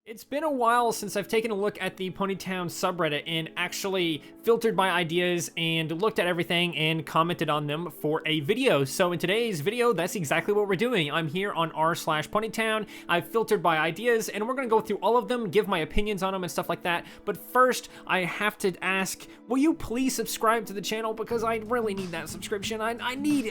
It's been a while since I've taken a look at the Ponytown subreddit and actually filtered my ideas and looked at everything and commented on them for a video. So in today's video, that's exactly what we're doing. I'm here on r/Ponytown. I've filtered my ideas and we're gonna go through all of them, give my opinions on them and stuff like that. But first, I have to ask, will you please subscribe to the channel because I really need that subscription. I need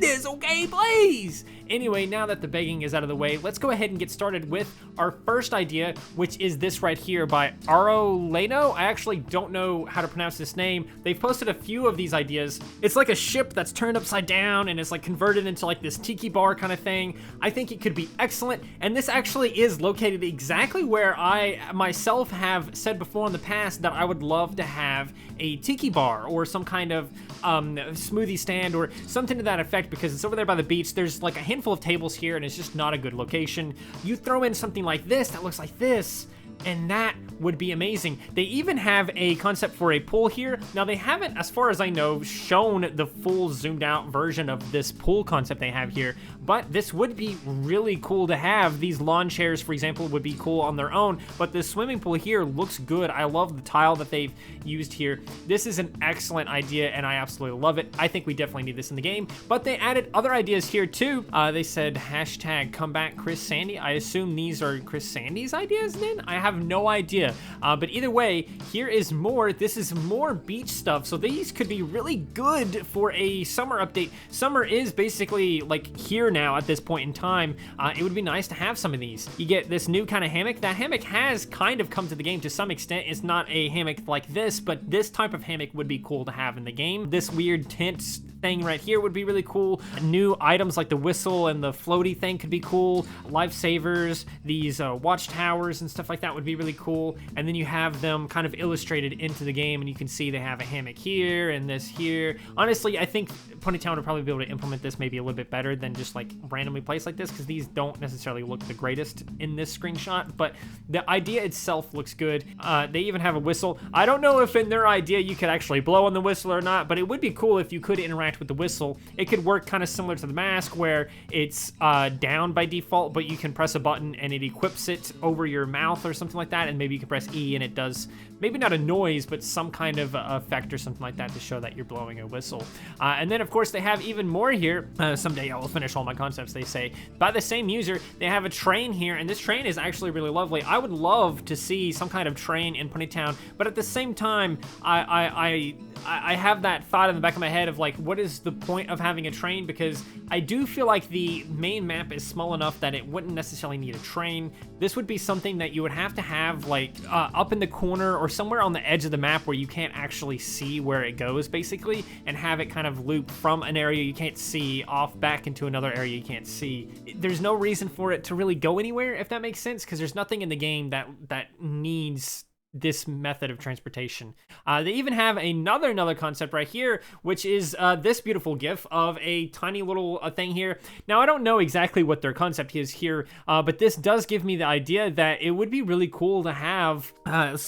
this, okay, please. Anyway, now that the begging is out of the way, let's go ahead and get started with our first idea, which is this right here by Aroleno. I actually don't know how to pronounce this name. They've posted a few of these ideas. It's like a ship that's turned upside down and it's like converted into like this tiki bar kind of thing. I think it could be excellent, and this actually is located exactly where I myself have said before in the past that I would love to have a tiki bar or some kind of smoothie stand or something to that effect, because it's over there by the beach. There's like a handful of tables here and it's just not a good location. You throw in something like this that looks like this, and that would be amazing. They even have a concept for a pool here. Now, they haven't, as far as I know, shown the full zoomed out version of this pool concept they have here, but this would be really cool to have. These lawn chairs, for example, would be cool on their own, but this swimming pool here looks good. I love the tile that they've used here. This is an excellent idea, and I absolutely love it. I think we definitely need this in the game, but they added other ideas here too. They said hashtag comeback Chris Sandy. I assume these are Chris Sandy's ideas then? I have no idea, but either way, here is more. This is more beach stuff, so these could be really good for a summer update. Summer is basically like here now at this point in time. It would be nice to have some of these. You get this new kind of hammock. That hammock has kind of come to the game to some extent. It's not a hammock like this, but this type of hammock would be cool to have in the game. This weird tent thing right here would be really cool. New items like the whistle and the floaty thing could be cool. Lifesavers, these watchtowers and stuff like that would be really cool. And then you have them kind of illustrated into the game, and you can see they have a hammock here and this here. Honestly, I think Ponytown would probably be able to implement this maybe a little bit better than just like randomly placed like this, because these don't necessarily look the greatest in this screenshot, but the idea itself looks good. They even have a whistle. I don't know if in their idea you could actually blow on the whistle or not, but it would be cool if you could interact with the whistle. It could work kind of similar to the mask, where it's down by default, but you can press a button and it equips it over your mouth or something like that, and maybe you can press E and it does maybe not a noise, but some kind of effect or something like that to show that you're blowing a whistle. And then of course they have even more here. Someday I will finish all my concepts, they say. By the same user, they have a train here, and this train is actually really lovely. I would love to see some kind of train in Ponytown, but at the same time, I have that thought in the back of my head of like, what is the point of having a train? Because I do feel like the main map is small enough that it wouldn't necessarily need a train. This would be something that you would have to have like up in the corner or somewhere on the edge of the map where you can't actually see where it goes, basically, and have it kind of loop from an area you can't see off back into another area you can't see. There's no reason for it to really go anywhere, if that makes sense, because there's nothing in the game that needs this method of transportation. They even have another concept right here, which is this beautiful gif of a tiny little thing here. Now, I don't know exactly what their concept is here, but this does give me the idea that it would be really cool to have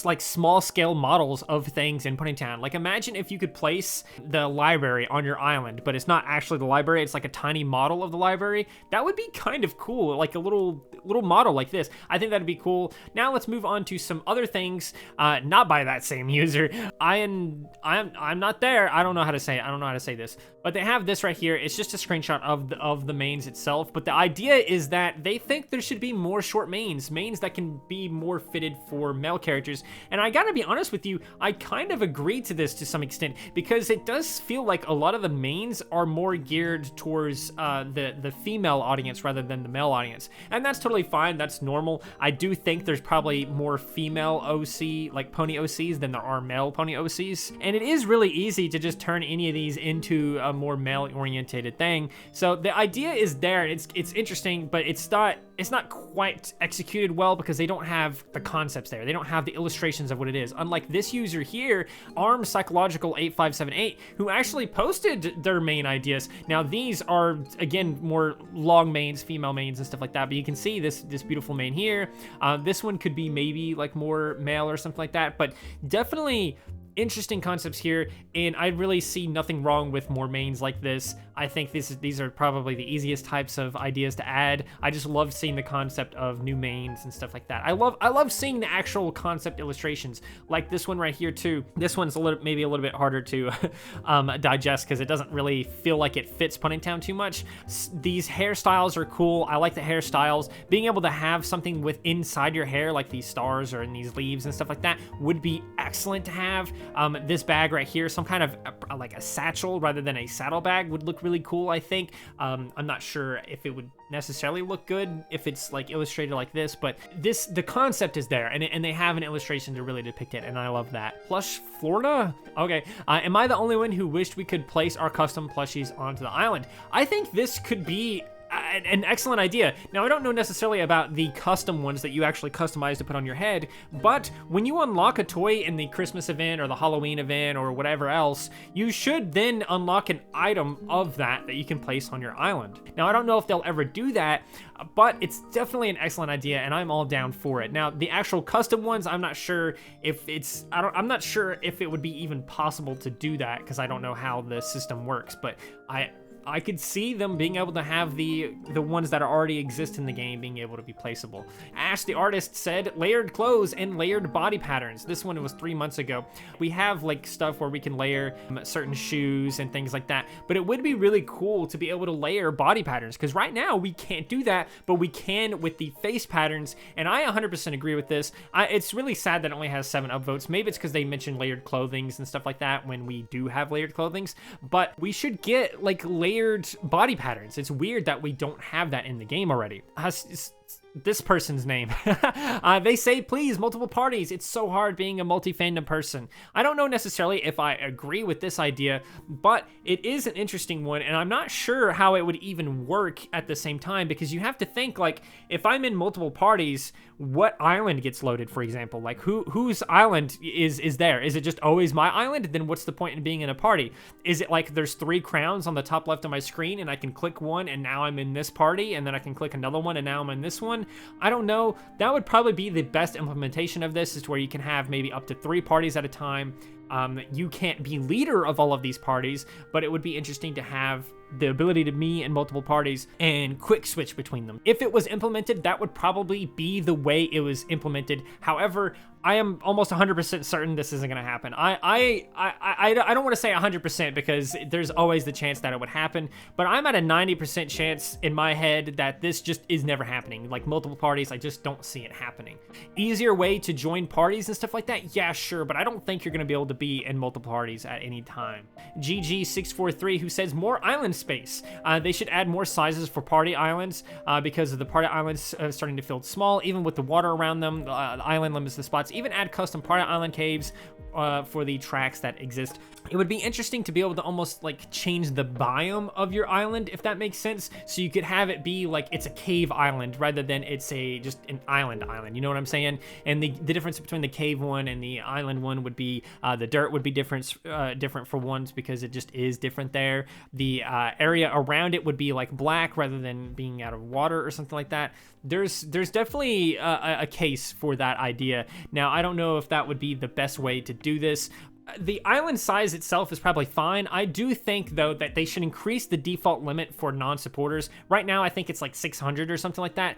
like small scale models of things in Ponytown. Like, imagine if you could place the library on your island, but it's not actually the library, it's like a tiny model of the library. That would be kind of cool, like a little model like this. I think that'd be cool. Now let's move on to some other things. Not by that same user. I'm not there. I don't know how to say it. I don't know how to say this, but they have this right here. It's just a screenshot of the mains itself, but the idea is that they think there should be more short mains that can be more fitted for male characters. And I gotta be honest with you, I kind of agree to this to some extent, because it does feel like a lot of the mains are more geared towards the female audience rather than the male audience, and that's totally fine. That's normal. I do think there's probably more female OC, like pony OCs, than there are male pony OCs, and it is really easy to just turn any of these into a more male orientated thing. So the idea is there. It's interesting, but it's not quite executed well because they don't have the concepts there. They don't have the illustrations of what it is. Unlike this user here, Arm Psychological 8578, who actually posted their main ideas. Now these are again more long mains, female mains and stuff like that, but you can see this beautiful main here. This one could be maybe like more male or something like that, but definitely interesting concepts here, and I really see nothing wrong with more mains like this. I think these are probably the easiest types of ideas to add. I just love seeing the concept of new mains and stuff like that. I love seeing the actual concept illustrations, like this one right here too. This one's maybe a little bit harder to digest because it doesn't really feel like it fits Ponytown too much. These hairstyles are cool. I like the hairstyles. Being able to have something with inside your hair, like these stars or in these leaves and stuff like that, would be excellent to have. This bag right here, some kind of like a satchel rather than a saddlebag, would look really cool, I think. I'm not sure if it would necessarily look good if it's like illustrated like this, but the concept is there, and they have an illustration to really depict it, and I love that. Plush Florida? Okay. Am I the only one who wished we could place our custom plushies onto the island? I think this could be an excellent idea. Now, I don't know necessarily about the custom ones that you actually customize to put on your head, but when you unlock a toy in the Christmas event or the Halloween event or whatever else, you should then unlock an item of that you can place on your island. Now, I don't know if they'll ever do that, but it's definitely an excellent idea, and I'm all down for it. Now, the actual custom ones, I'm not sure if I'm not sure if it would be even possible to do that, because I don't know how the system works, but I could see them being able to have the ones that already exist in the game being able to be placeable. Ash the artist said layered clothes and layered body patterns. This one was 3 months ago. We have like stuff where we can layer certain shoes and things like that, but it would be really cool to be able to layer body patterns, because right now we can't do that, but we can with the face patterns, and I 100% agree with this. It's really sad that it only has 7 upvotes. Maybe it's because they mentioned layered clothings and stuff like that when we do have layered clothings, but we should get like layered body patterns. It's weird that we don't have that in the game already. This person's name. They say, please, multiple parties. It's so hard being a multi-fandom person. I don't know necessarily if I agree with this idea, but it is an interesting one, and I'm not sure how it would even work at the same time, because you have to think, like, if I'm in multiple parties, what island gets loaded, for example? Like, whose island is there? Is it just always my island? Then what's the point in being in a party? Is it like there's 3 crowns on the top left of my screen, and I can click one, and now I'm in this party, and then I can click another one, and now I'm in this one? I don't know. That would probably be the best implementation of this, is where you can have maybe up to 3 parties at a time. You can't be leader of all of these parties, but it would be interesting to have the ability to be in multiple parties and quick switch between them. If it was implemented, that would probably be the way it was implemented. However, I am almost 100% certain this isn't going to happen. I don't want to say 100% because there's always the chance that it would happen, but I'm at a 90% chance in my head that this just is never happening. Like multiple parties, I just don't see it happening. Easier way to join parties and stuff like that? Yeah, sure, but I don't think you're going to be able to be in multiple parties at any time. GG643, who says more island space. They should add more sizes for party islands because of the party islands starting to feel small, even with the water around them. The island limits the spots. Even add custom party island caves for the tracks that exist. It would be interesting to be able to almost like change the biome of your island, if that makes sense. So you could have it be like it's a cave island rather than it's just an island. You know what I'm saying? And the difference between the cave one and the island one would be the dirt would be different for ones because it just is different there. The area around it would be like black rather than being out of water or something like that. There's definitely a case for that idea. Now, I don't know if that would be the best way to do this. The island size itself is probably fine. I do think, though, that they should increase the default limit for non-supporters. Right now, I think it's like 600 or something like that.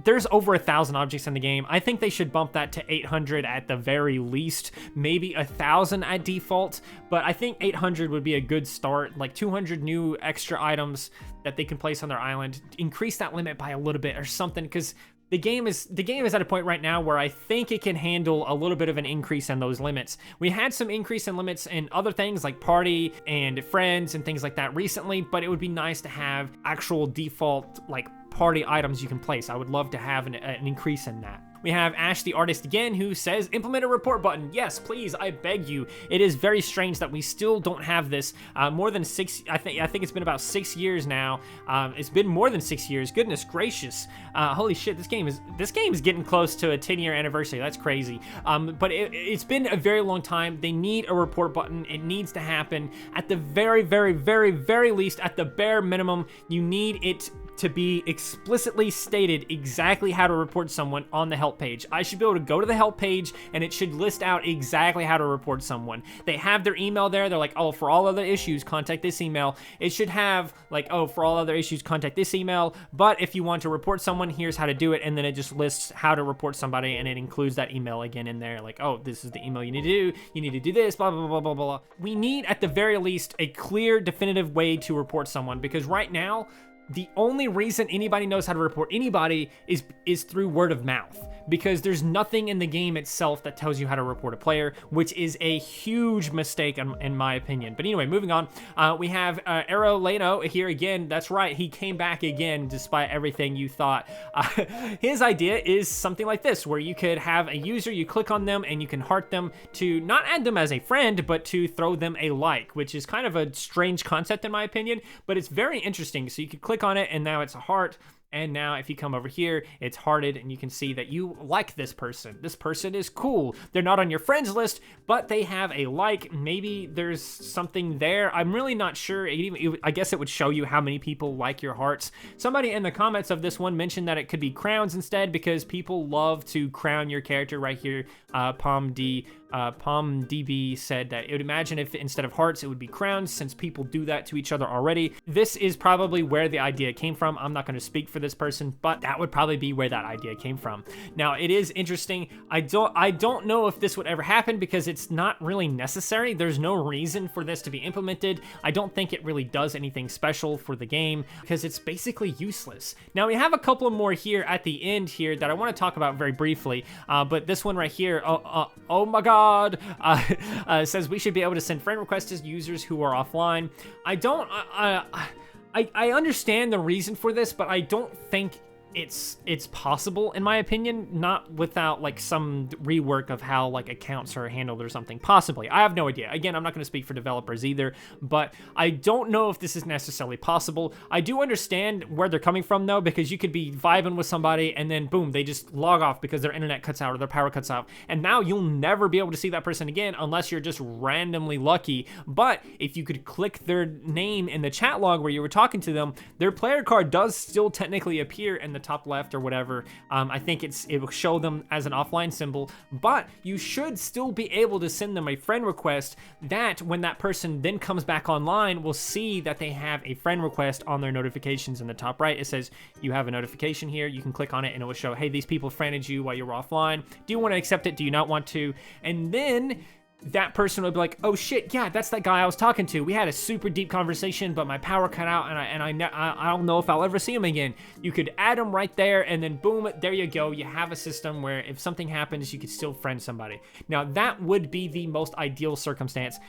There's over 1,000 objects in the game. I think they should bump that to 800 at the very least, maybe 1,000 at default, but I think 800 would be a good start, like 200 new extra items that they can place on their island. Increase that limit by a little bit or something, because the game is at a point right now where I think it can handle a little bit of an increase in those limits. We had some increase in limits in other things like party and friends and things like that recently, but it would be nice to have actual default like party items you can place. I would love to have an increase in that. We have Ash the artist again, who says, implement a report button. Yes, please, I beg you. It is very strange that we still don't have this. More than 6, I think it's been about 6 years now. It's been more than 6 years. Goodness gracious. Holy shit, this game is getting close to a 10-year anniversary. That's crazy. But it's been a very long time. They need a report button. It needs to happen. At the very, very, very, very least, at the bare minimum, you need it to be explicitly stated exactly how to report someone on the help page. I should be able to go to the help page and it should list out exactly how to report someone. They have their email there. They're like, oh, for all other issues, contact this email. It should have like, oh, for all other issues, contact this email. But if you want to report someone, here's how to do it. And then it just lists how to report somebody, and it includes that email again in there. Like, oh, this is the email you need to do. You need to do this, blah, blah, blah, blah, blah. We need, at the very least, a clear, definitive way to report someone, because right now, the only reason anybody knows how to report anybody is through word of mouth, because there's nothing in the game itself that tells you how to report a player, which is a huge mistake in my opinion. But anyway, moving on, we have Arrow Leno here again. That's right, he came back again despite everything you thought. His idea is something like this, where you could have a user, you click on them and you can heart them to not add them as a friend, but to throw them a like, which is kind of a strange concept in my opinion, but it's very interesting. So you could click on it and now it's a heart. And now if you come over here, it's hearted, and you can see that you like this person. This person is cool. They're not on your friends list, but they have a like. Maybe there's something there. I'm really not sure. I guess it would show you how many people like your hearts. Somebody in the comments of this one mentioned that it could be crowns instead, because people love to crown your character right here. PomDB said that it would imagine if instead of hearts, it would be crowns, since people do that to each other already. This is probably where the idea came from. I'm not going to speak for this person, but that would probably be where that idea came from. Now, it is interesting. I don't know if this would ever happen, because it's not really necessary. There's no reason for this to be implemented. I don't think it really does anything special for the game, because it's basically useless. Now, we have a couple more here at the end here that I want to talk about very briefly, but this one right here, oh my god, says we should be able to send friend requests to users who are offline. I understand the reason for this, but I don't think it's possible, in my opinion, not without like some rework of how like accounts are handled or something. Possibly, I have no idea. Again, I'm not going to speak for developers either, but I don't know if this is necessarily possible. I do understand where they're coming from though, because you could be vibing with somebody and then boom, they just log off because their internet cuts out or their power cuts out, and now you'll never be able to see that person again unless you're just randomly lucky. But if you could click their name in the chat log where you were talking to them, their player card does still technically appear in the top left or whatever. I think it will show them as an offline symbol, but you should still be able to send them a friend request that when that person then comes back online, will see that they have a friend request on their notifications in the top right. It says you have a notification here. You can click on it and it will show, hey, these people friended you while you were offline. Do you want to accept it? Do you not want to? And then that person would be like, oh shit, yeah, that's that guy I was talking to. We had a super deep conversation, but my power cut out, and I don't know if I'll ever see him again. You could add him right there, and then boom, there you go. You have a system where if something happens, you could still friend somebody. Now, that would be the most ideal circumstance.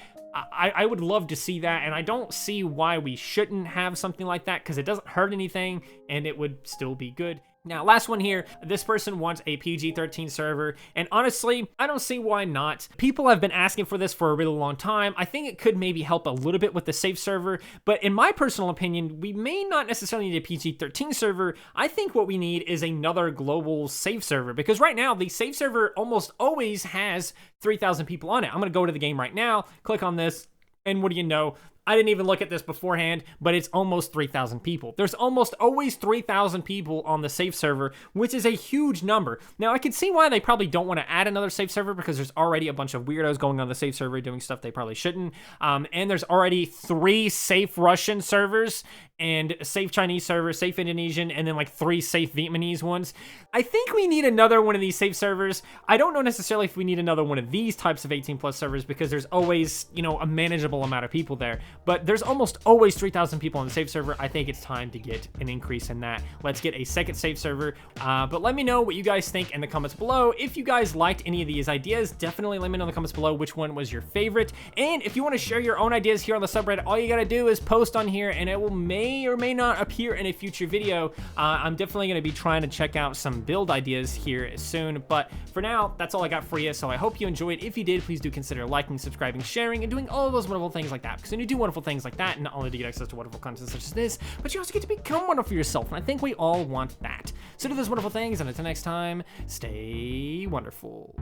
I would love to see that, and I don't see why we shouldn't have something like that, because it doesn't hurt anything, and it would still be good. Now, last one here, this person wants a PG-13 server, and honestly, I don't see why not. People have been asking for this for a really long time. I think it could maybe help a little bit with the safe server, but in my personal opinion, we may not necessarily need a PG-13 server. I think what we need is another global safe server, because right now, the safe server almost always has 3,000 people on it. I'm gonna go to the game right now, click on this, and what do you know? I didn't even look at this beforehand, but it's almost 3,000 people. There's almost always 3,000 people on the safe server, which is a huge number. Now, I can see why they probably don't want to add another safe server, because there's already a bunch of weirdos going on the safe server doing stuff they probably shouldn't. And there's already 3 safe Russian servers, and a safe Chinese server, safe Indonesian, and then like 3 safe Vietnamese ones. I think we need another one of these safe servers. I don't know necessarily if we need another one of these types of 18+ servers, because there's always, you know, a manageable amount of people there. But there's almost always 3,000 people on the safe server. I think it's time to get an increase in that. Let's get a second safe server. But let me know what you guys think in the comments below. If you guys liked any of these ideas, definitely let me know in the comments below which one was your favorite. And if you want to share your own ideas here on the subreddit, all you gotta do is post on here, and it will may or may not appear in a future video. I'm definitely going to be trying to check out some build ideas here soon, but for now, that's all I got for you, so I hope you enjoyed. If you did, please do consider liking, subscribing, sharing, and doing all of those wonderful things like that, because when you do wonderful things like that, not only do you get access to wonderful content such as this, but you also get to become wonderful yourself, and I think we all want that. So do those wonderful things, and until next time, stay wonderful.